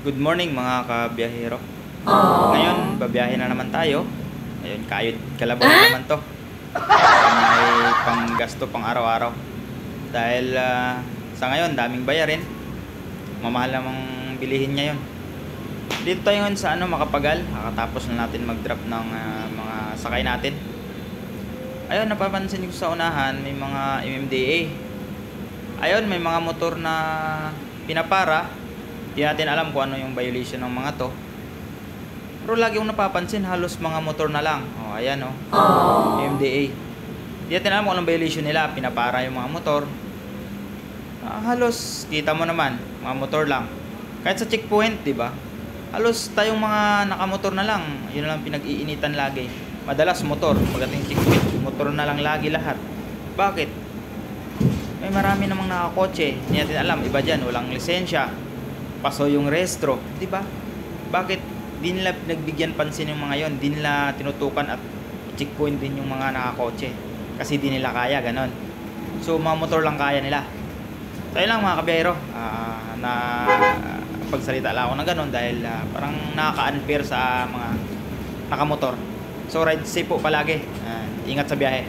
Good morning mga kabiyahero. Ngayon, babiyahe na naman tayo. Ayun, kayod kalabaw na naman to. May panggasto pang araw-araw. Dahil sa ngayon, daming bayarin. Mamahal namang bilihin ngayon. Dito tayo ngayon sa Makapagal. Kakatapos na natin mag-drop ng mga sakay natin. Ayun, napapansin ko sa unahan, may mga MMDA. Ayun, may mga motor na pinapara. Di natin alam kung ano yung violation ng mga to. Pero lagi kong napapansin, halos mga motor na lang. O, ayan o. MMDA. Di natin alam kung anong violation nila. Pinapara yung mga motor. Halos, kita mo naman, mga motor lang. Kahit sa checkpoint, di ba? Halos tayong mga nakamotor na lang. Yun lang pinag-iinitan lagi. Madalas motor. Pagdating checkpoint, motor na lang lagi lahat. Bakit? May marami namang nakakotse. Hindi natin alam. Iba dyan, walang lisensya. Paso yung restro, di ba? Bakit di nila nagbigyan pansin yung mga yon? Di nila tinutukan at checkpoint din yung mga nakakotse. Kasi di nila kaya, ganon. So, mga motor lang kaya nila. Tayo lang mga kabiyahero, na pagsalita lang ako na ganon dahil parang nakaka-unfair sa mga nakamotor. So, ride safe po palagi. Ingat sa biyahe.